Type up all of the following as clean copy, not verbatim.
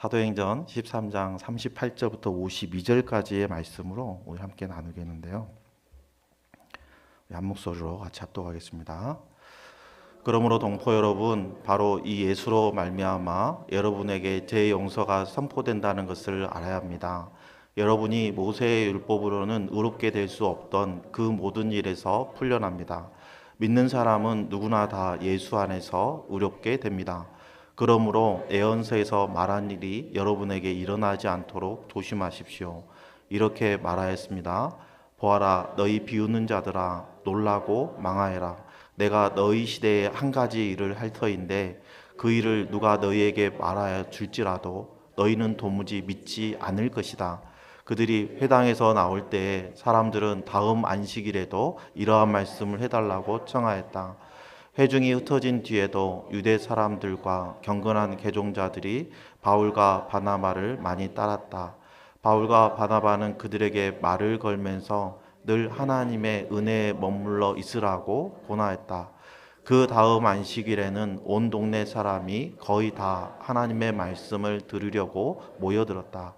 사도행전 13장 38절부터 52절까지의 말씀으로 우리 함께 나누겠는데요. 한 목소리로 같이 합독하겠습니다. 그러므로 동포 여러분, 바로 이 예수로 말미암아 여러분에게 제 용서가 선포된다는 것을 알아야 합니다. 여러분이 모세의 율법으로는 의롭게 될 수 없던 그 모든 일에서 풀려납니다. 믿는 사람은 누구나 다 예수 안에서 의롭게 됩니다. 그러므로 예언서에서 말한 일이 여러분에게 일어나지 않도록 조심하십시오. 이렇게 말하였습니다. 보아라, 너희 비웃는 자들아, 놀라고 망하여라. 내가 너희 시대에 한 가지 일을 할 터인데 그 일을 누가 너희에게 말하여 줄지라도 너희는 도무지 믿지 않을 것이다. 그들이 회당에서 나올 때에 사람들은 다음 안식일에도 이러한 말씀을 해달라고 청하였다. 회중이 흩어진 뒤에도 유대 사람들과 경건한 개종자들이 바울과 바나바를 많이 따랐다. 바울과 바나바는 그들에게 말을 걸면서 늘 하나님의 은혜에 머물러 있으라고 권하였다. 그 다음 안식일에는 온 동네 사람이 거의 다 하나님의 말씀을 들으려고 모여들었다.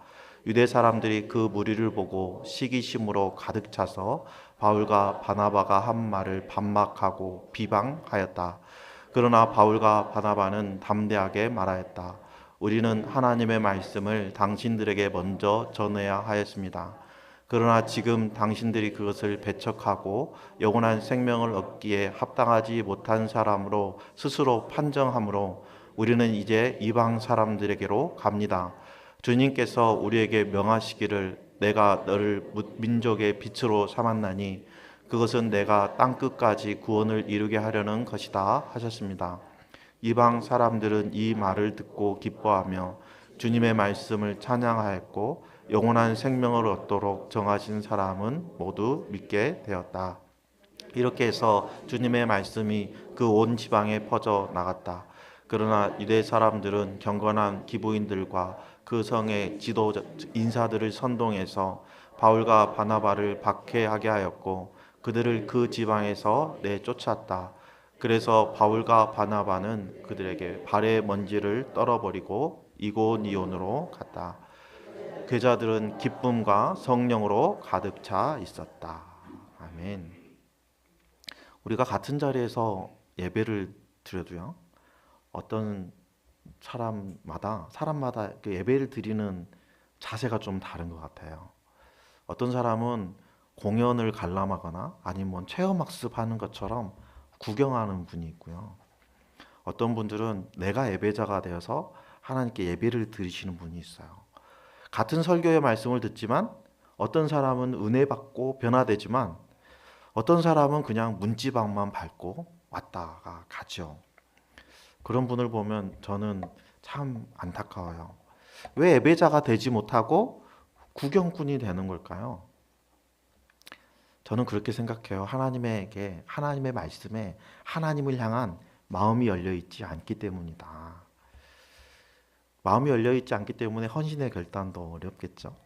유대 사람들이 그 무리를 보고 시기심으로 가득 차서 바울과 바나바가 한 말을 반박하고 비방하였다. 그러나 바울과 바나바는 담대하게 말하였다. 우리는 하나님의 말씀을 당신들에게 먼저 전해야 하였습니다. 그러나 지금 당신들이 그것을 배척하고 영원한 생명을 얻기에 합당하지 못한 사람으로 스스로 판정하므로 우리는 이제 이방 사람들에게로 갑니다. 주님께서 우리에게 명하시기를 내가 너를 민족의 빛으로 삼았나니 그것은 내가 땅끝까지 구원을 이루게 하려는 것이다 하셨습니다. 이방 사람들은 이 말을 듣고 기뻐하며 주님의 말씀을 찬양하였고 영원한 생명을 얻도록 정하신 사람은 모두 믿게 되었다. 이렇게 해서 주님의 말씀이 그 온 지방에 퍼져 나갔다. 그러나 유대 사람들은 경건한 기부인들과 그 성의 지도 인사들을 선동해서 바울과 바나바를 박해하게 하였고 그들을 그 지방에서 내쫓았다. 그래서 바울과 바나바는 그들에게 발의 먼지를 떨어버리고 이고니온으로 갔다. 제자들은 기쁨과 성령으로 가득 차 있었다. 아멘. 우리가 같은 자리에서 예배를 드려도요, 어떤 사람마다 그 예배를 드리는 자세가 좀 다른 것 같아요. 어떤 사람은 공연을 관람하거나 아니면 체험학습하는 것처럼 구경하는 분이 있고요. 어떤 분들은 내가 예배자가 되어서 하나님께 예배를 드리시는 분이 있어요. 같은 설교의 말씀을 듣지만 어떤 사람은 은혜 받고 변화되지만 어떤 사람은 그냥 문지방만 밟고 왔다가 가죠. 그런 분을 보면 저는 참 안타까워요. 왜 예배자가 되지 못하고 구경꾼이 되는 걸까요? 저는 그렇게 생각해요. 하나님의 말씀에 하나님을 향한 마음이 열려 있지 않기 때문이다. 마음이 열려 있지 않기 때문에 헌신의 결단도 어렵겠죠.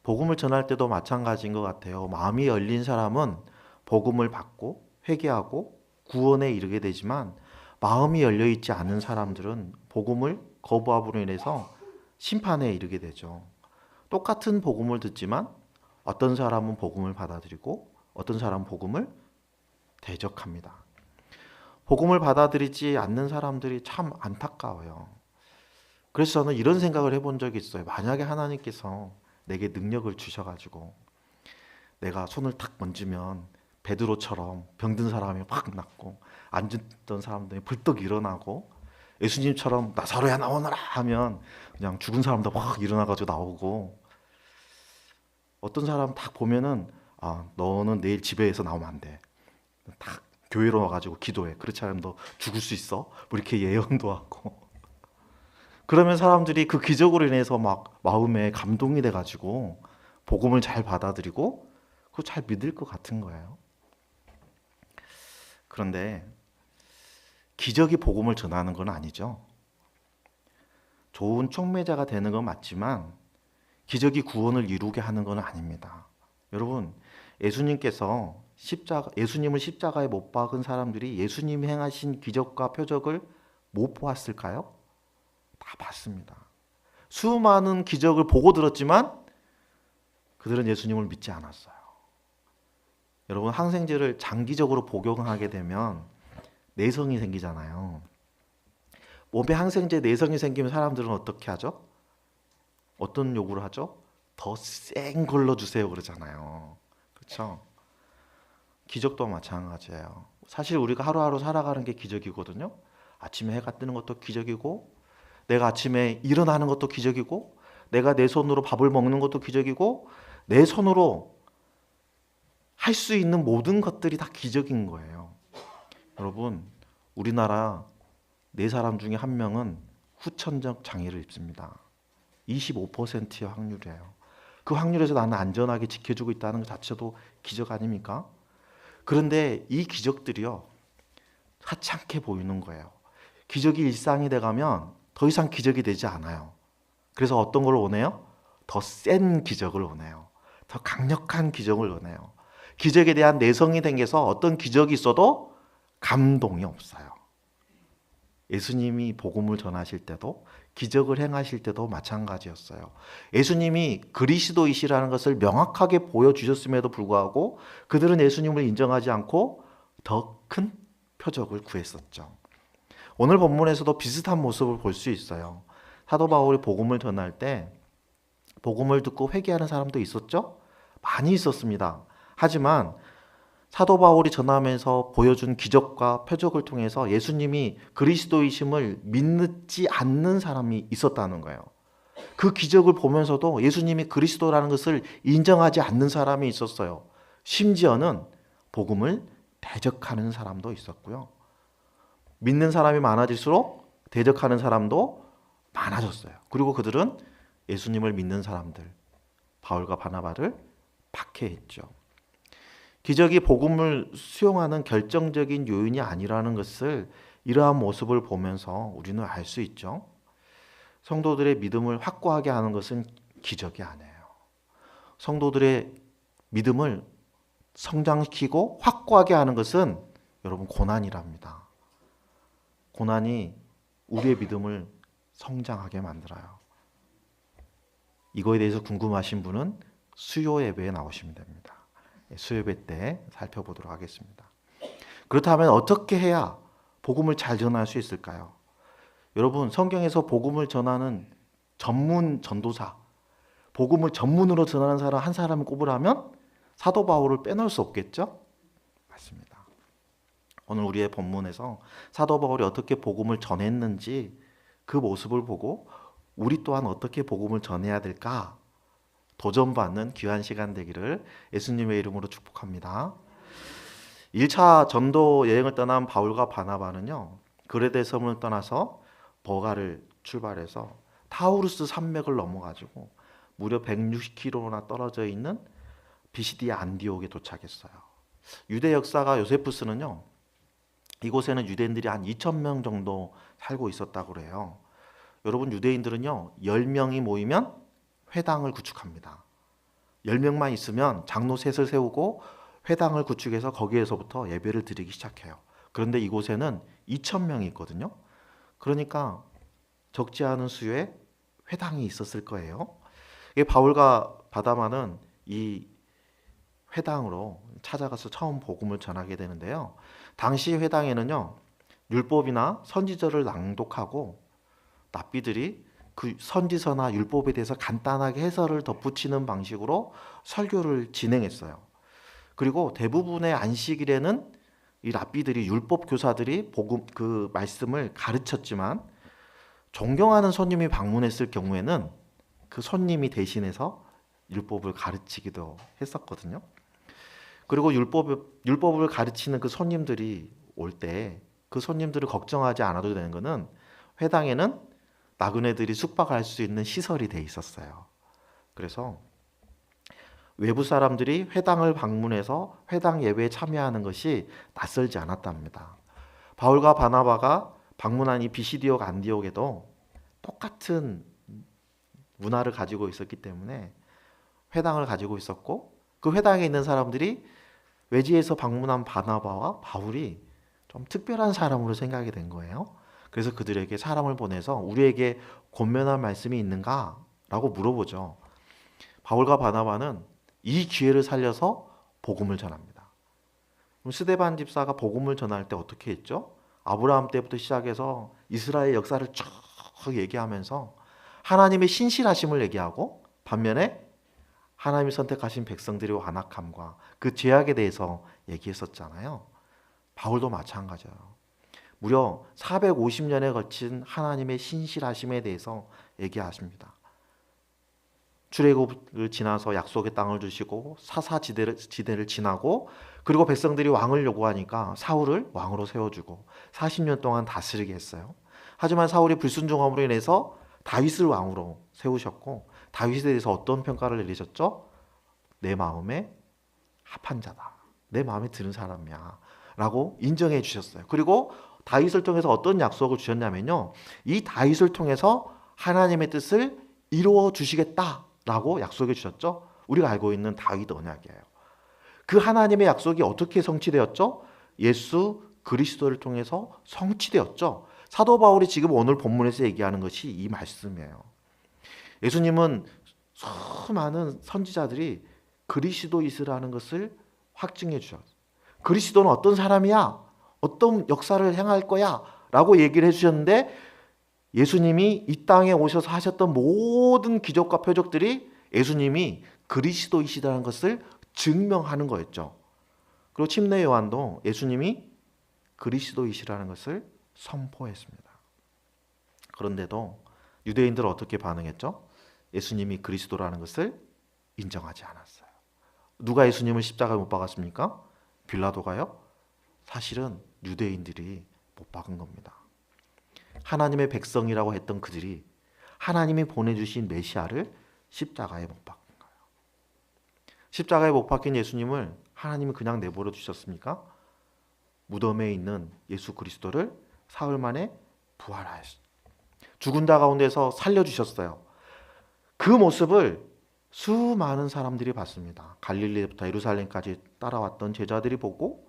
복음을 전할 때도 마찬가지인 것 같아요. 마음이 열린 사람은 복음을 받고 회개하고 구원에 이르게 되지만 마음이 열려 있지 않은 사람들은 복음을 거부함으로 인해서 심판에 이르게 되죠. 똑같은 복음을 듣지만 어떤 사람은 복음을 받아들이고 어떤 사람은 복음을 대적합니다. 복음을 받아들이지 않는 사람들이 참 안타까워요. 그래서 저는 이런 생각을 해본 적이 있어요. 만약에 하나님께서 내게 능력을 주셔가지고 내가 손을 탁 얹으면 베드로처럼 병든 사람이 확 낫고 앉았던 사람들이 벌떡 일어나고 예수님처럼 나사로야 나오너라 하면 그냥 죽은 사람도 확 일어나가지고 나오고 어떤 사람 딱 보면은 너는 내일 집에서 나오면 안 돼. 딱 교회로 와가지고 기도해. 그렇지 않으면 너 죽을 수 있어. 뭐 이렇게 예언도 하고 그러면 사람들이 그 기적으로 인해서 막 마음에 감동이 돼가지고 복음을 잘 받아들이고 그거 잘 믿을 것 같은 거예요. 그런데 기적이 복음을 전하는 건 아니죠. 좋은 촉매자가 되는 건 맞지만 기적이 구원을 이루게 하는 건 아닙니다. 여러분, 예수님을 십자가에 못 박은 사람들이 예수님이 행하신 기적과 표적을 못 보았을까요? 다 봤습니다. 수많은 기적을 보고 들었지만 그들은 예수님을 믿지 않았어요. 여러분, 항생제를 장기적으로 복용하게 되면 내성이 생기잖아요. 몸에 항생제 내성이 생기면 사람들은 어떻게 하죠? 어떤 요구를 하죠? 더 센 걸로 주세요 그러잖아요. 그렇죠? 기적도 마찬가지예요. 사실 우리가 하루하루 살아가는 게 기적이거든요. 아침에 해가 뜨는 것도 기적이고, 내가 아침에 일어나는 것도 기적이고, 내가 내 손으로 밥을 먹는 것도 기적이고, 내 손으로 할 수 있는 모든 것들이 다 기적인 거예요. 여러분, 우리나라 4사람 중에 1명은 후천적 장애를 입습니다. 25%의 확률이에요. 그 확률에서 나는 안전하게 지켜주고 있다는 것 자체도 기적 아닙니까? 그런데 이 기적들이요, 하찮게 보이는 거예요. 기적이 일상이 돼가면 더 이상 기적이 되지 않아요. 그래서 어떤 걸 원해요? 더 센 기적을 원해요. 더 강력한 기적을 원해요. 기적에 대한 내성이 생겨서 어떤 기적이 있어도 감동이 없어요. 예수님이 복음을 전하실 때도, 기적을 행하실 때도 마찬가지였어요. 예수님이 그리스도이시라는 것을 명확하게 보여주셨음에도 불구하고 그들은 예수님을 인정하지 않고 더 큰 표적을 구했었죠. 오늘 본문에서도 비슷한 모습을 볼 수 있어요. 사도 바울이 복음을 전할 때 복음을 듣고 회개하는 사람도 있었죠? 많이 있었습니다. 하지만 사도 바울이 전하면서 보여준 기적과 표적을 통해서 예수님이 그리스도이심을 믿지 않는 사람이 있었다는 거예요. 그 기적을 보면서도 예수님이 그리스도라는 것을 인정하지 않는 사람이 있었어요. 심지어는 복음을 대적하는 사람도 있었고요. 믿는 사람이 많아질수록 대적하는 사람도 많아졌어요. 그리고 그들은 예수님을 믿는 사람들, 바울과 바나바를 박해했죠. 기적이 복음을 수용하는 결정적인 요인이 아니라는 것을 이러한 모습을 보면서 우리는 알 수 있죠. 성도들의 믿음을 확고하게 하는 것은 기적이 아니에요. 성도들의 믿음을 성장시키고 확고하게 하는 것은 여러분 고난이랍니다. 고난이 우리의 믿음을 성장하게 만들어요. 이거에 대해서 궁금하신 분은 수요 예배에 나오시면 됩니다. 수요 예배 때 살펴보도록 하겠습니다. 그렇다면 어떻게 해야 복음을 잘 전할 수 있을까요? 여러분, 성경에서 복음을 전하는 전문 전도사, 복음을 전문으로 전하는 사람 한 사람을 꼽으라면 사도 바울을 빼놓을 수 없겠죠? 맞습니다. 오늘 우리의 본문에서 사도 바울이 어떻게 복음을 전했는지 그 모습을 보고 우리 또한 어떻게 복음을 전해야 될까 도전받는 귀한 시간 되기를 예수님의 이름으로 축복합니다. 1차 전도 여행을 떠난 바울과 바나바는요, 그레데 섬을 떠나서 버가를 출발해서 타우루스 산맥을 넘어가지고 무려 160km나 떨어져 있는 비시디아 안디옥에 도착했어요. 유대 역사가 요세푸스는요, 이곳에는 유대인들이 한 2,000명 정도 살고 있었다고 그래요. 여러분, 유대인들은요 10명이 모이면 회당을 구축합니다. 10명만 있으면 장로 셋을 세우고 회당을 구축해서 거기에서부터 예배를 드리기 시작해요. 그런데 이곳에는 2,000명이 있거든요. 그러니까 적지 않은 수의 회당이 있었을 거예요. 바울과 바나바는 이 회당으로 찾아가서 처음 복음을 전하게 되는데요. 당시 회당에는요, 율법이나 선지서를 낭독하고 랍비들이 그 선지서나 율법에 대해서 간단하게 해설을 덧붙이는 방식으로 설교를 진행했어요. 그리고 대부분의 안식일에는 이 랍비들이, 율법 교사들이 복음 그 말씀을 가르쳤지만 존경하는 손님이 방문했을 경우에는 그 손님이 대신해서 율법을 가르치기도 했었거든요. 그리고 율법을 가르치는 그 손님들이 올 때 그 손님들을 걱정하지 않아도 되는 것은 회당에는 나그네들이 숙박할 수 있는 시설이 돼 있었어요. 그래서 외부 사람들이 회당을 방문해서 회당 예배에 참여하는 것이 낯설지 않았답니다. 바울과 바나바가 방문한 이 비시디옥 안디옥에도 똑같은 문화를 가지고 있었기 때문에 회당을 가지고 있었고, 그 회당에 있는 사람들이 외지에서 방문한 바나바와 바울이 좀 특별한 사람으로 생각이 된 거예요. 그래서 그들에게 사람을 보내서 우리에게 권면할 말씀이 있는가? 라고 물어보죠. 바울과 바나바는 이 기회를 살려서 복음을 전합니다. 그럼 스데반 집사가 복음을 전할 때 어떻게 했죠? 아브라함 때부터 시작해서 이스라엘 역사를 쭉 얘기하면서 하나님의 신실하심을 얘기하고, 반면에 하나님이 선택하신 백성들의 완악함과 그 죄악에 대해서 얘기했었잖아요. 바울도 마찬가지예요. 무려 450년에 걸친 하나님의 신실하심에 대해서 얘기하십니다. 출애굽을 지나서 약속의 땅을 주시고 사사지대를 지나고, 그리고 백성들이 왕을 요구하니까 사울을 왕으로 세워주고 40년 동안 다스리게 했어요. 하지만 사울이 불순종함으로 인해서 다윗을 왕으로 세우셨고, 다윗에 대해서 어떤 평가를 내리셨죠? 내 마음에 합한 자다, 내 마음에 드는 사람이야 라고 인정해 주셨어요. 그리고 다윗을 통해서 어떤 약속을 주셨냐면요, 이 다윗을 통해서 하나님의 뜻을 이루어 주시겠다라고 약속해 주셨죠. 우리가 알고 있는 다윗 언약이에요. 그 하나님의 약속이 어떻게 성취되었죠? 예수 그리스도를 통해서 성취되었죠. 사도 바울이 지금 오늘 본문에서 얘기하는 것이 이 말씀이에요. 예수님은 수많은 선지자들이 그리스도이시라는 것을 확증해 주셨어요. 그리스도는 어떤 사람이야? 어떤 역사를 행할 거야? 라고 얘기를 해주셨는데, 예수님이 이 땅에 오셔서 하셨던 모든 기적과 표적들이 예수님이 그리스도이시라는 것을 증명하는 거였죠. 그리고 침례 요한도 예수님이 그리스도이시라는 것을 선포했습니다. 그런데도 유대인들은 어떻게 반응했죠? 예수님이 그리스도라는 것을 인정하지 않았어요. 누가 예수님을 십자가에 못 박았습니까? 빌라도가요? 사실은 유대인들이 못 박은 겁니다. 하나님의 백성이라고 했던 그들이 하나님이 보내주신 메시아를 십자가에 못 박은 거예요. 십자가에 못 박힌 예수님을 하나님이 그냥 내버려 두셨습니까? 무덤에 있는 예수 그리스도를 사흘 만에 부활하셨어요. 죽은 자 가운데서 살려주셨어요. 그 모습을 수많은 사람들이 봤습니다. 갈릴리부터 예루살렘까지 따라왔던 제자들이 보고,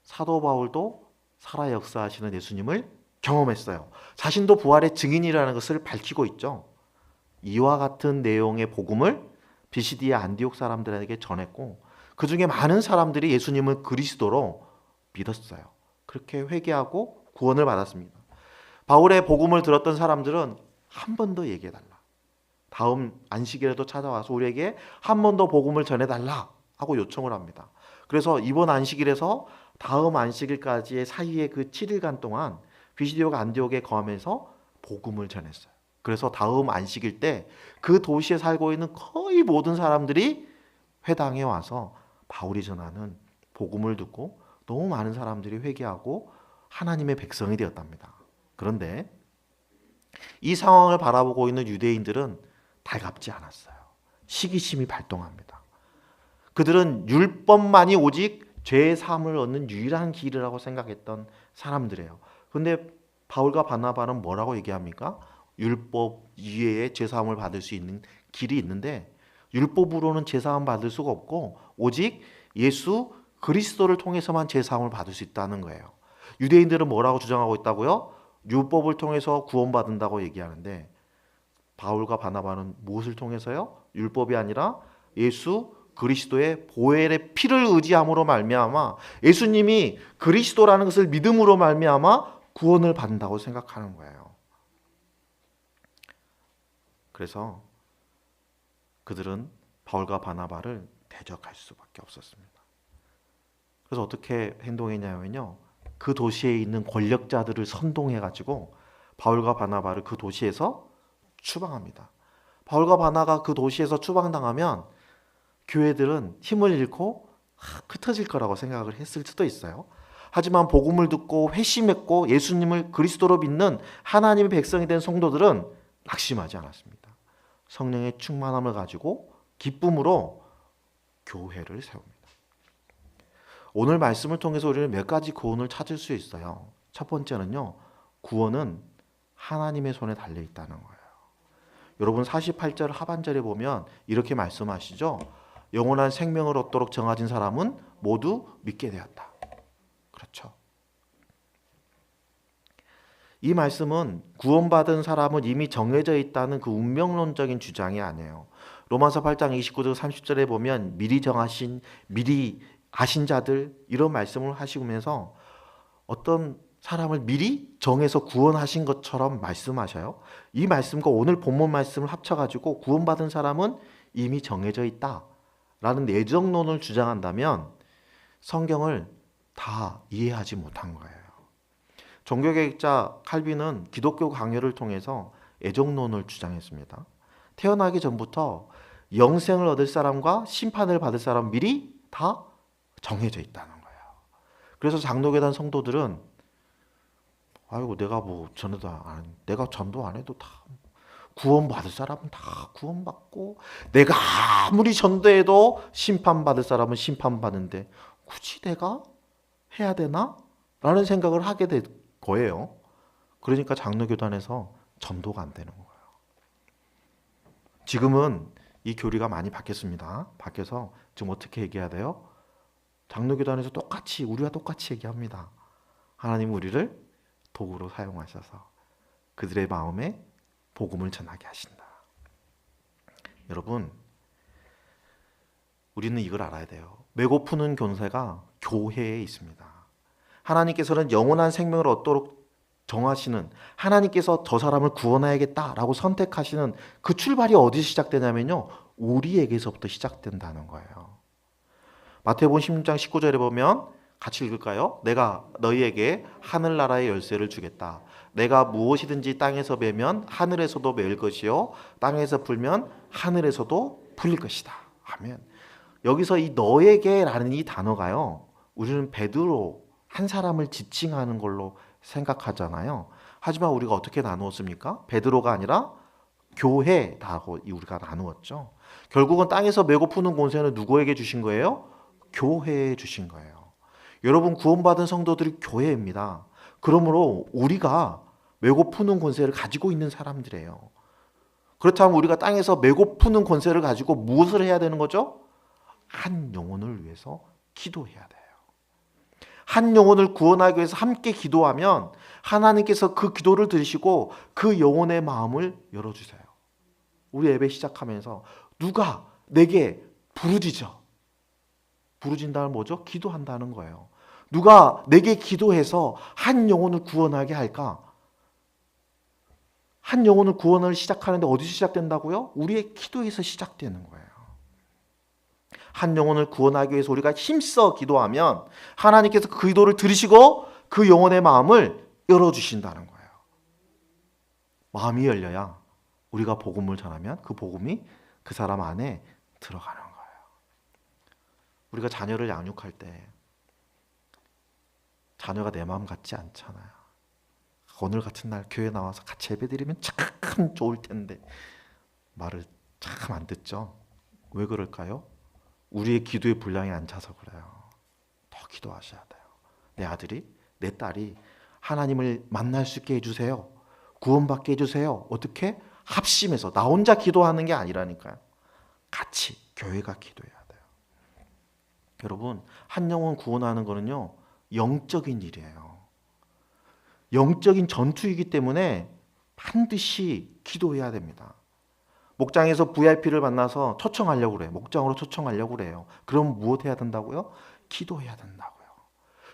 사도 바울도 살아 역사하시는 예수님을 경험했어요. 자신도 부활의 증인이라는 것을 밝히고 있죠. 이와 같은 내용의 복음을 비시디아 안디옥 사람들에게 전했고, 그 중에 많은 사람들이 예수님을 그리스도로 믿었어요. 그렇게 회개하고 구원을 받았습니다. 바울의 복음을 들었던 사람들은 한 번 더 얘기해달라, 다음 안식일에도 찾아와서 우리에게 한 번 더 복음을 전해달라 하고 요청을 합니다. 그래서 이번 안식일에서 다음 안식일까지의 사이의 그 7일간 동안 비시디오가 안디옥에 거하면서 복음을 전했어요. 그래서 다음 안식일 때 그 도시에 살고 있는 거의 모든 사람들이 회당에 와서 바울이 전하는 복음을 듣고 너무 많은 사람들이 회개하고 하나님의 백성이 되었답니다. 그런데 이 상황을 바라보고 있는 유대인들은 달갑지 않았어요. 시기심이 발동합니다. 그들은 율법만이 오직 죄의 사함을 얻는 유일한 길이라고 생각했던 사람들이에요. 그런데 바울과 바나바는 뭐라고 얘기합니까? 율법 이외에 죄 사함을 받을 수 있는 길이 있는데, 율법으로는 죄 사함 받을 수가 없고 오직 예수 그리스도를 통해서만 죄 사함을 받을 수 있다는 거예요. 유대인들은 뭐라고 주장하고 있다고요? 율법을 통해서 구원받는다고 얘기하는데, 바울과 바나바는 무엇을 통해서요? 율법이 아니라 예수 그리스도의 보혈의 피를 의지함으로 말미암아, 예수님이 그리스도라는 것을 믿음으로 말미암아 구원을 받는다고 생각하는 거예요. 그래서 그들은 바울과 바나바를 대적할 수밖에 없었습니다. 그래서 어떻게 행동했냐면요, 그 도시에 있는 권력자들을 선동해가지고 바울과 바나바를 그 도시에서 추방합니다. 바울과 바나바가 그 도시에서 추방당하면 교회들은 힘을 잃고 흩어질 거라고 생각을 했을 수도 있어요. 하지만 복음을 듣고 회심했고 예수님을 그리스도로 믿는 하나님의 백성이 된 성도들은 낙심하지 않았습니다. 성령의 충만함을 가지고 기쁨으로 교회를 세웁니다. 오늘 말씀을 통해서 우리는 몇 가지 구원을 찾을 수 있어요. 첫 번째는요, 구원은 하나님의 손에 달려 있다는 거예요. 여러분 48절 하반절에 보면 이렇게 말씀하시죠. 영원한 생명을 얻도록 정하신 사람은 모두 믿게 되었다. 그렇죠. 이 말씀은 구원받은 사람은 이미 정해져 있다는 그 운명론적인 주장이 아니에요. 로마서 8장 29절 30절에 보면 미리 아신 자들 이런 말씀을 하시면서 어떤 사람을 미리 정해서 구원하신 것처럼 말씀하셔요. 이 말씀과 오늘 본문 말씀을 합쳐가지고 구원받은 사람은 이미 정해져 있다라는 예정론을 주장한다면 성경을 다 이해하지 못한 거예요. 종교개혁자 칼빈은 기독교 강요를 통해서 애정론을 주장했습니다. 태어나기 전부터 영생을 얻을 사람과 심판을 받을 사람 미리 다 정해져 있다는 거예요. 그래서 장로교단 성도들은 아이고 내가 내가 전도 안 해도 다 구원받을 사람은 다 구원받고 내가 아무리 전도해도 심판받을 사람은 심판받는데 굳이 내가 해야 되나? 라는 생각을 하게 될 거예요. 그러니까 장로교단에서 전도가 안 되는 거예요. 지금은 이 교리가 많이 바뀌었습니다. 바뀌어서 지금 어떻게 얘기해야 돼요? 장로교단에서 우리와 똑같이 얘기합니다. 하나님 우리를 도구로 사용하셔서 그들의 마음에 복음을 전하게 하신다. 여러분, 우리는 이걸 알아야 돼요. 배고프는 권세가 교회에 있습니다. 하나님께서는 영원한 생명을 얻도록 정하시는, 하나님께서 저 사람을 구원해야겠다라고 선택하시는 그 출발이 어디서 시작되냐면요, 우리에게서부터 시작된다는 거예요. 마태복음 16장 19절에 보면 같이 읽을까요? 내가 너희에게 하늘나라의 열쇠를 주겠다. 내가 무엇이든지 땅에서 매면 하늘에서도 매일 것이요 땅에서 풀면 하늘에서도 풀릴 것이다. 아멘. 여기서 이 너에게라는 이 단어가요, 우리는 베드로 한 사람을 지칭하는 걸로 생각하잖아요. 하지만 우리가 어떻게 나누었습니까? 베드로가 아니라 교회라고 우리가 나누었죠. 결국은 땅에서 배고프는 권세는 누구에게 주신 거예요? 교회에 주신 거예요. 여러분, 구원받은 성도들이 교회입니다. 그러므로 우리가 배고프는 권세를 가지고 있는 사람들이에요. 그렇다면 우리가 땅에서 배고프는 권세를 가지고 무엇을 해야 되는 거죠? 한 영혼을 위해서 기도해야 돼요. 한 영혼을 구원하기 위해서 함께 기도하면 하나님께서 그 기도를 들으시고 그 영혼의 마음을 열어주세요. 우리 예배 시작하면서 누가 내게 부르짖어. 부르짖다는 뭐죠? 기도한다는 거예요. 누가 내게 기도해서 한 영혼을 구원하게 할까? 한 영혼을 구원을 시작하는데 어디서 시작된다고요? 우리의 기도에서 시작되는 거예요. 한 영혼을 구원하기 위해서 우리가 힘써 기도하면 하나님께서 그 기도를 들으시고 그 영혼의 마음을 열어주신다는 거예요. 마음이 열려야 우리가 복음을 전하면 그 복음이 그 사람 안에 들어가는 거예요. 우리가 자녀를 양육할 때 자녀가 내 마음 같지 않잖아요. 오늘 같은 날 교회 나와서 같이 예배드리면 참 좋을 텐데 말을 참 안 듣죠. 왜 그럴까요? 우리의 기도의 분량이 안 차서 그래요. 더 기도하셔야 돼요. 내 아들이, 내 딸이 하나님을 만날 수 있게 해주세요. 구원받게 해주세요. 어떻게? 합심해서. 나 혼자 기도하는 게 아니라니까요. 같이 교회가 기도해야 돼요. 여러분, 한 영혼 구원하는 거는요, 영적인 일이에요. 영적인 전투이기 때문에 반드시 기도해야 됩니다. 목장에서 VIP를 만나서 초청하려고 그래요. 목장으로 초청하려고 그래요. 그럼 무엇 해야 된다고요? 기도해야 된다고요.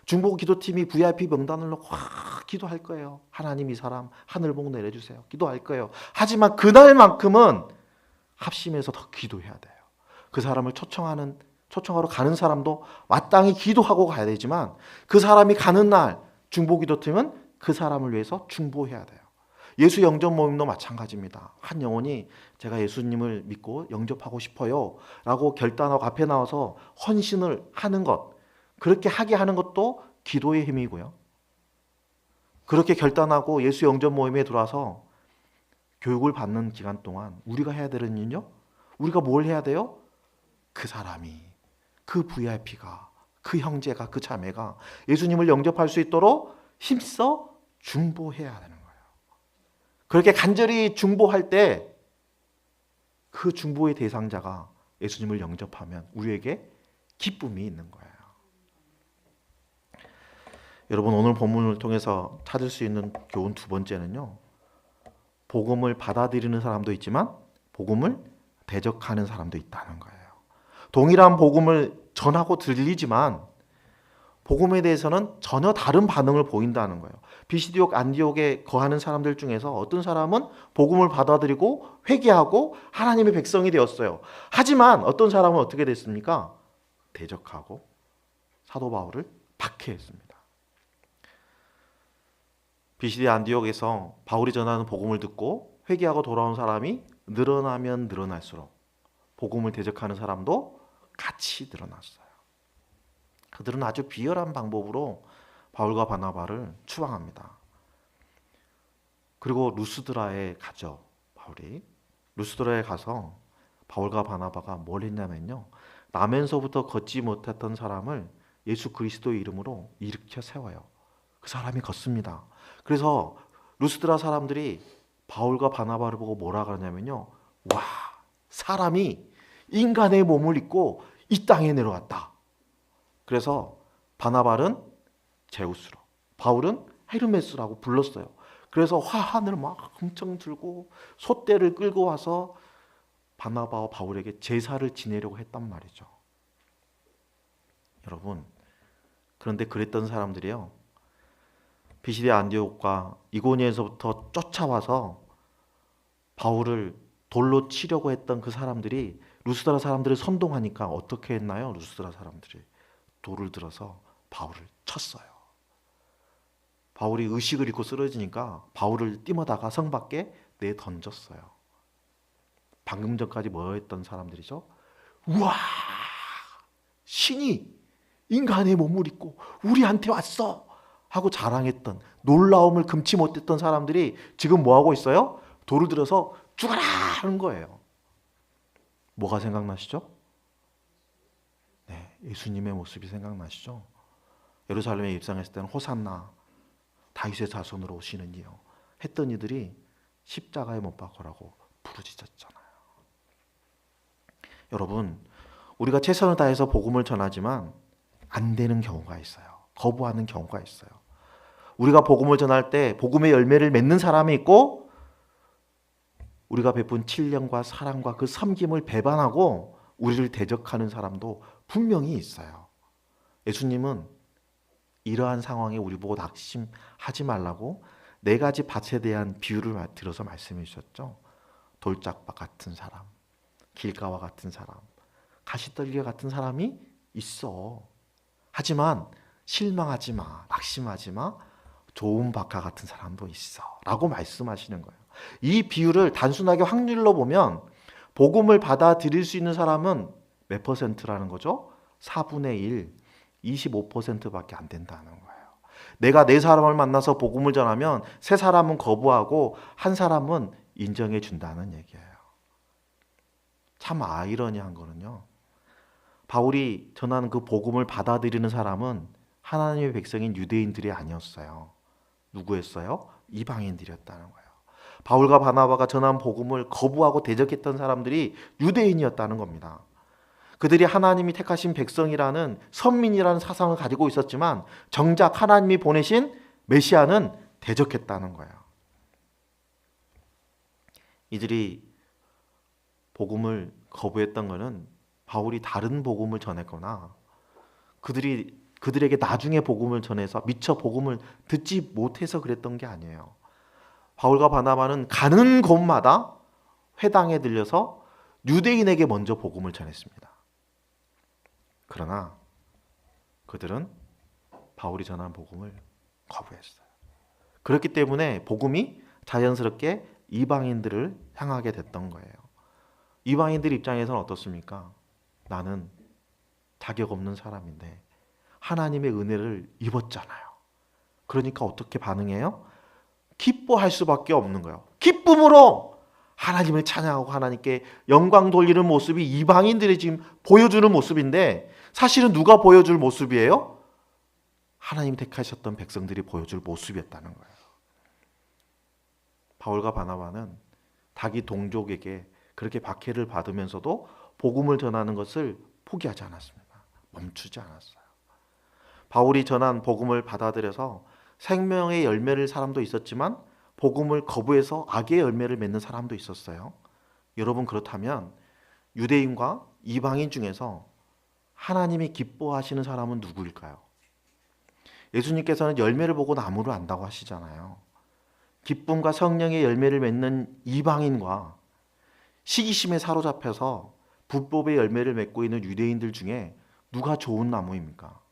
중보기 기도팀이 VIP 명단을 놓고 기도할 거예요. 하나님 이 사람 하늘복 내려주세요. 기도할 거예요. 하지만 그날만큼은 합심해서 더 기도해야 돼요. 그 사람을 초청하러 가는 사람도 마땅히 기도하고 가야 되지만 그 사람이 가는 날 중보기도팀은 그 사람을 위해서 중보해야 돼요. 예수 영접 모임도 마찬가지입니다. 한 영혼이 제가 예수님을 믿고 영접하고 싶어요 라고 결단하고 앞에 나와서 헌신을 하는 것, 그렇게 하게 하는 것도 기도의 힘이고요. 그렇게 결단하고 예수 영접 모임에 들어와서 교육을 받는 기간 동안 우리가 해야 되는 일은요, 우리가 뭘 해야 돼요? 그 사람이, 그 VIP가, 그 형제가, 그 자매가 예수님을 영접할 수 있도록 힘써 중보해야 되는 거예요. 그렇게 간절히 중보할 때 그 중보의 대상자가 예수님을 영접하면 우리에게 기쁨이 있는 거예요. 여러분, 오늘 본문을 통해서 찾을 수 있는 교훈 두 번째는요, 복음을 받아들이는 사람도 있지만 복음을 대적하는 사람도 있다는 거예요. 동일한 복음을 전하고 들리지만 복음에 대해서는 전혀 다른 반응을 보인다는 거예요. 비시디옥 안디옥에 거하는 사람들 중에서 어떤 사람은 복음을 받아들이고 회개하고 하나님의 백성이 되었어요. 하지만 어떤 사람은 어떻게 됐습니까? 대적하고 사도 바울을 박해했습니다. 비시디 안디옥에서 바울이 전하는 복음을 듣고 회개하고 돌아온 사람이 늘어나면 늘어날수록 복음을 대적하는 사람도 같이 늘어났어요. 그들은 아주 비열한 방법으로 바울과 바나바를 추방합니다. 그리고 루스드라에 가죠. 바울이 루스드라에 가서 바울과 바나바가 뭘 했냐면요, 나면서부터 걷지 못했던 사람을 예수 그리스도의 이름으로 일으켜 세워요. 그 사람이 걷습니다. 그래서 루스드라 사람들이 바울과 바나바를 보고 뭐라 그러냐면요, 와, 사람이 인간의 몸을 입고 이 땅에 내려왔다. 그래서 바나바는 제우스로, 바울은 헤르메스라고 불렀어요. 그래서 화환을 막 엄청 들고 솥대를 끌고 와서 바나바와 바울에게 제사를 지내려고 했단 말이죠. 여러분, 그런데 그랬던 사람들이요, 비시디 안디옥과 이고니에서부터 쫓아와서 바울을 돌로 치려고 했던 그 사람들이 루스드라 사람들을 선동하니까 어떻게 했나요? 루스드라 사람들이 돌을 들어서 바울을 쳤어요. 바울이 의식을 잃고 쓰러지니까 바울을 띠마다가 성 밖에 내던졌어요. 방금 전까지 뭐였던 사람들이죠? 우와, 신이 인간의 몸을 입고 우리한테 왔어 하고 자랑했던, 놀라움을 금치 못했던 사람들이 지금 뭐하고 있어요? 돌을 들어서 죽어라 하는 거예요. 뭐가 생각나시죠? 네, 예수님의 모습이 생각나시죠? 예루살렘에 입성했을 때는 호산나, 다윗의 자손으로 오시는 이요 했던 이들이 십자가에 못 박으라고 부르짖었잖아요. 여러분, 우리가 최선을 다해서 복음을 전하지만 안 되는 경우가 있어요. 거부하는 경우가 있어요. 우리가 복음을 전할 때 복음의 열매를 맺는 사람이 있고, 우리가 베푼 친령과 사랑과 그 섬김을 배반하고 우리를 대적하는 사람도 분명히 있어요. 예수님은 이러한 상황에 우리 보고 낙심하지 말라고 네 가지 밭에 대한 비유를 들어서 말씀해 주셨죠. 돌짝밭 같은 사람, 길가와 같은 사람, 가시떨기 같은 사람이 있어. 하지만 실망하지 마, 낙심하지 마, 좋은 밭과 같은 사람도 있어 라고 말씀하시는 거예요. 이 비유를 단순하게 확률로 보면 복음을 받아들일 수 있는 사람은 몇 퍼센트라는 거죠? 4분의 1, 25%밖에 안 된다는 거예요. 내가 네 사람을 만나서 복음을 전하면 세 사람은 거부하고 한 사람은 인정해 준다는 얘기예요. 참 아이러니한 거는요, 바울이 전하는 그 복음을 받아들이는 사람은 하나님의 백성인 유대인들이 아니었어요. 누구였어요? 이방인들이었다는 거예요. 바울과 바나바가 전한 복음을 거부하고 대적했던 사람들이 유대인이었다는 겁니다. 그들이 하나님이 택하신 백성이라는 선민이라는 사상을 가지고 있었지만 정작 하나님이 보내신 메시아는 대적했다는 거예요. 이들이 복음을 거부했던 것은 바울이 다른 복음을 전했거나 그들에게 나중에 복음을 전해서 미처 복음을 듣지 못해서 그랬던 게 아니에요. 바울과 바나바는 가는 곳마다 회당에 들려서 유대인에게 먼저 복음을 전했습니다. 그러나 그들은 바울이 전한 복음을 거부했어요. 그렇기 때문에 복음이 자연스럽게 이방인들을 향하게 됐던 거예요. 이방인들 입장에서는 어떻습니까? 나는 자격 없는 사람인데 하나님의 은혜를 입었잖아요. 그러니까 어떻게 반응해요? 기뻐할 수밖에 없는 거예요. 기쁨으로 하나님을 찬양하고 하나님께 영광 돌리는 모습이 이방인들이 지금 보여주는 모습인데, 사실은 누가 보여줄 모습이에요? 하나님 택하셨던 백성들이 보여줄 모습이었다는 거예요. 바울과 바나바는 자기 동족에게 그렇게 박해를 받으면서도 복음을 전하는 것을 포기하지 않았습니다. 멈추지 않았어요. 바울이 전한 복음을 받아들여서 생명의 열매를 사람도 있었지만 복음을 거부해서 악의 열매를 맺는 사람도 있었어요. 여러분, 그렇다면 유대인과 이방인 중에서 하나님이 기뻐하시는 사람은 누구일까요? 예수님께서는 열매를 보고 나무를 안다고 하시잖아요. 기쁨과 성령의 열매를 맺는 이방인과 시기심에 사로잡혀서 불법의 열매를 맺고 있는 유대인들 중에 누가 좋은 나무입니까?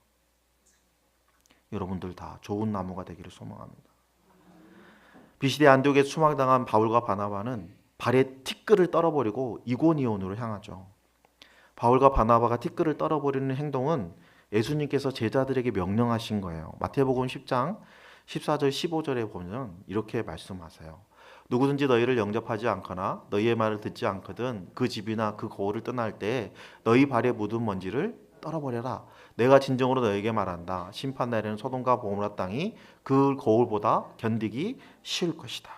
여러분들 다 좋은 나무가 되기를 소망합니다. 비시대 안디옥에 수망당한 바울과 바나바는 발에 티끌을 떨어버리고 이고니온으로 향하죠. 바울과 바나바가 티끌을 떨어버리는 행동은 예수님께서 제자들에게 명령하신 거예요. 마태복음 10장 14절 15절에 보면 이렇게 말씀하세요. 누구든지 너희를 영접하지 않거나 너희의 말을 듣지 않거든 그 집이나 그 고을을 떠날 때 너희 발에 묻은 먼지를 떨어버려라. 내가 진정으로 너희에게 말한다. 심판 날에는 소돔과 고모라 땅이 그 거울보다 견디기 쉬울 것이다.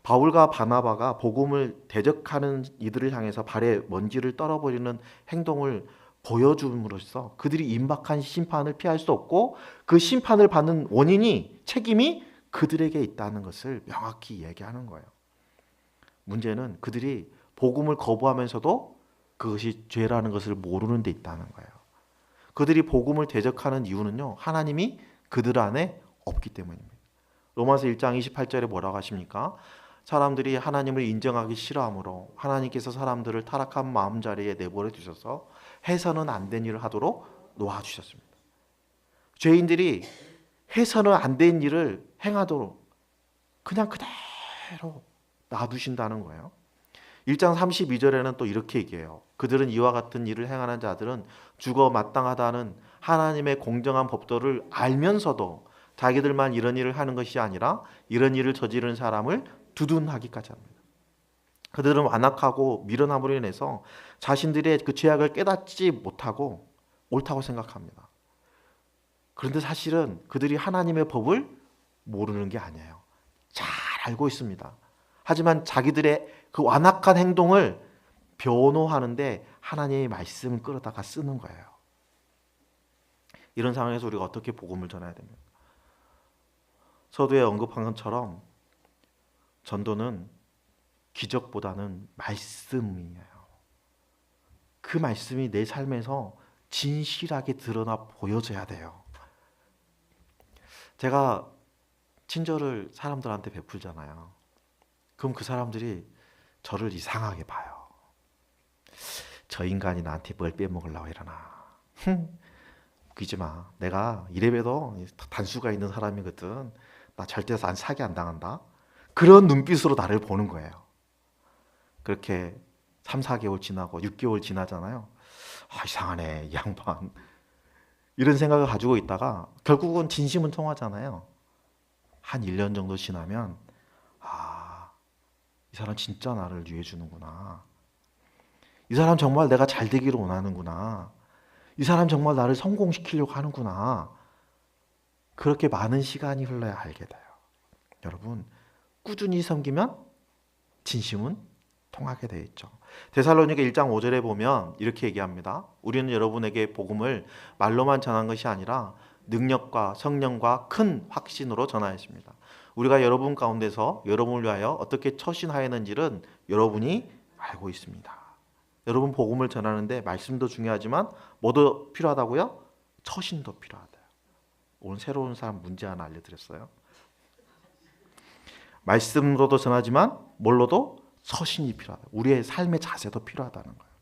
바울과 바나바가 복음을 대적하는 이들을 향해서 발에 먼지를 떨어버리는 행동을 보여줌으로써 그들이 임박한 심판을 피할 수 없고 그 심판을 받는 원인이 책임이 그들에게 있다는 것을 명확히 얘기하는 거예요. 문제는 그들이 복음을 거부하면서도 그것이 죄라는 것을 모르는 데 있다는 거예요. 그들이 복음을 대적하는 이유는요, 하나님이 그들 안에 없기 때문입니다. 로마서 1장 28절에 뭐라고 하십니까? 사람들이 하나님을 인정하기 싫어하므로 하나님께서 사람들을 타락한 마음자리에 내버려 두셔서 해서는 안 된 일을 하도록 놓아주셨습니다. 죄인들이 해서는 안 된 일을 행하도록 그냥 그대로 놔두신다는 거예요. 1장 32절에는 또 이렇게 얘기해요. 그들은 이와 같은 일을 행하는 자들은 죽어 마땅하다는 하나님의 공정한 법도를 알면서도 자기들만 이런 일을 하는 것이 아니라 이런 일을 저지르는 사람을 두둔하기까지 합니다. 그들은 완악하고 미련함으로 인해서 자신들의 그 죄악을 깨닫지 못하고 옳다고 생각합니다. 그런데 사실은 그들이 하나님의 법을 모르는 게 아니에요. 잘 알고 있습니다. 하지만 자기들의 그 완악한 행동을 변호하는데 하나님의 말씀을 끌어다가 쓰는 거예요. 이런 상황에서 우리가 어떻게 복음을 전해야 됩니까? 서두에 언급한 것처럼 전도는 기적보다는 말씀이에요. 그 말씀이 내 삶에서 진실하게 드러나 보여져야 돼요. 제가 친절을 사람들한테 베풀잖아요. 그럼 그 사람들이 저를 이상하게 봐요. 저 인간이 나한테 뭘 빼먹으려고 이러나. 웃기지 마. 내가 이래봬도 단수가 있는 사람이거든. 나 절대 안 사기 안 당한다. 그런 눈빛으로 나를 보는 거예요. 그렇게 3, 4개월 지나고 6개월 지나잖아요. 이상하네 이 양반. 이런 생각을 가지고 있다가 결국은 진심은 통하잖아요. 한 1년 정도 지나면 이 사람 진짜 나를 위해 주는구나. 이 사람 정말 내가 잘 되기를 원하는구나. 이 사람 정말 나를 성공시키려고 하는구나. 그렇게 많은 시간이 흘러야 알게 돼요. 여러분, 꾸준히 섬기면 진심은 통하게 되어 있죠. 데살로니가 1장 5절에 보면 이렇게 얘기합니다. 우리는 여러분에게 복음을 말로만 전한 것이 아니라 능력과 성령과 큰 확신으로 전하였습니다. 우리가 여러분 가운데서 여러분을 위하여 어떻게 처신하였는지는 여러분이 알고 있습니다. 여러분 복음을 전하는데 말씀도 중요하지만 뭐도 필요하다고요? 처신도 필요하다. 오늘 새로운 사람 문제 하나 알려드렸어요. 말씀으로도 전하지만 뭘로도 처신이 필요하다. 우리의 삶의 자세도 필요하다는 거예요.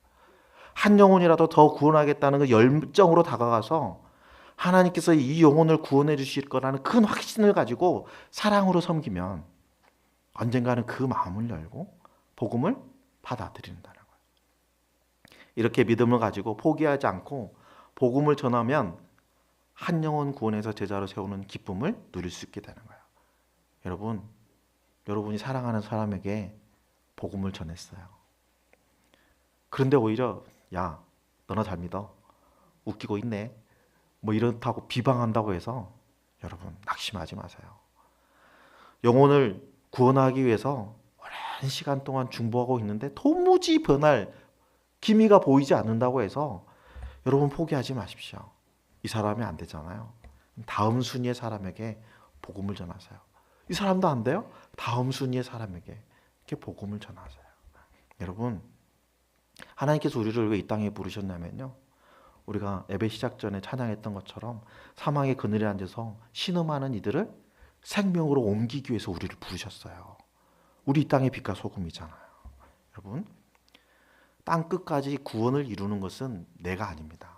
한 영혼이라도 더 구원하겠다는 그 열정으로 다가가서 하나님께서 이 영혼을 구원해 주실 거라는 큰 확신을 가지고 사랑으로 섬기면 언젠가는 그 마음을 열고 복음을 받아들인다는 거예요. 이렇게 믿음을 가지고 포기하지 않고 복음을 전하면 한 영혼 구원해서 제자로 세우는 기쁨을 누릴 수 있게 되는 거예요. 여러분이 사랑하는 사람에게 복음을 전했어요. 그런데 오히려 야, 너나 잘 믿어. 웃기고 있네. 뭐 이렇다고 비방한다고 해서 여러분 낙심하지 마세요. 영혼을 구원하기 위해서 오랜 시간 동안 중보하고 있는데 도무지 변할 기미가 보이지 않는다고 해서 여러분 포기하지 마십시오. 이 사람이 안 되잖아요. 다음 순위의 사람에게 복음을 전하세요. 이 사람도 안 돼요? 다음 순위의 사람에게 이렇게 복음을 전하세요. 여러분, 하나님께서 우리를 왜 이 땅에 부르셨냐면요, 우리가 예배 시작 전에 찬양했던 것처럼 사망의 그늘에 앉아서 신음하는 이들을 생명으로 옮기기 위해서 우리를 부르셨어요. 우리 이 땅의 빛과 소금이잖아요. 여러분, 땅 끝까지 구원을 이루는 것은 내가 아닙니다.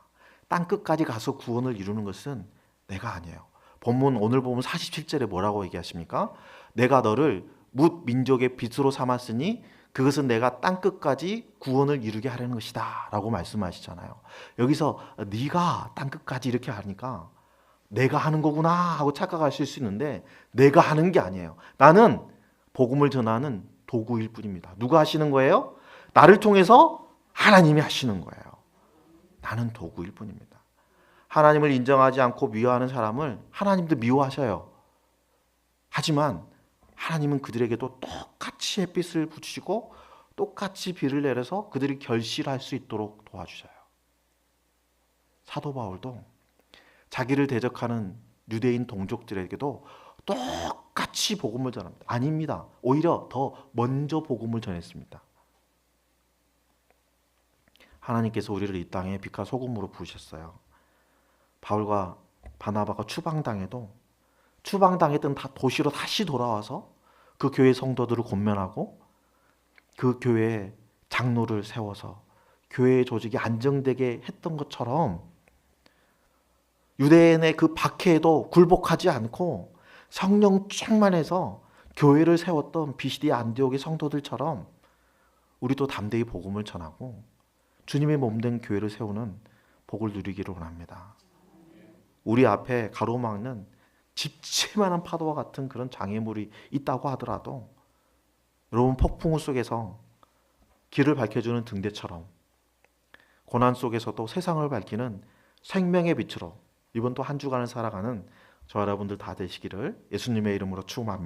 땅 끝까지 가서 구원을 이루는 것은 내가 아니에요. 오늘 본문 47절에 뭐라고 얘기하십니까? 내가 너를 뭇 민족의 빛으로 삼았으니 그것은 내가 땅 끝까지 구원을 이루게 하려는 것이다 라고 말씀하시잖아요. 여기서 네가 땅 끝까지 이렇게 하니까 내가 하는 거구나 하고 착각하실 수 있는데, 내가 하는 게 아니에요. 나는 복음을 전하는 도구일 뿐입니다. 누가 하시는 거예요? 나를 통해서 하나님이 하시는 거예요. 나는 도구일 뿐입니다. 하나님을 인정하지 않고 미워하는 사람을 하나님도 미워하셔요. 하지만 하나님은 그들에게도 똑같이 햇빛을 붙이고 똑같이 비를 내려서 그들이 결실할 수 있도록 도와주셔요. 사도 바울도 자기를 대적하는 유대인 동족들에게도 똑같이 복음을 전합니다. 아닙니다. 오히려 더 먼저 복음을 전했습니다. 하나님께서 우리를 이 땅에 빛과 소금으로 부르셨어요. 바울과 바나바가 추방당했던 도시로 다시 돌아와서 그 교회 성도들을 권면하고 그 교회에 장로를 세워서 교회의 조직이 안정되게 했던 것처럼, 유대인의 그 박해에도 굴복하지 않고 성령 충만해서 교회를 세웠던 비시디 안디옥의 성도들처럼 우리도 담대히 복음을 전하고 주님의 몸된 교회를 세우는 복을 누리기를 원합니다. 우리 앞에 가로막는 집채만한 파도와 같은 그런 장애물이 있다고 하더라도 여러분, 폭풍우 속에서 길을 밝혀주는 등대처럼 고난 속에서도 세상을 밝히는 생명의 빛으로 이번 또 한 주간을 살아가는 저 여러분들 다 되시기를 예수님의 이름으로 축원합니다.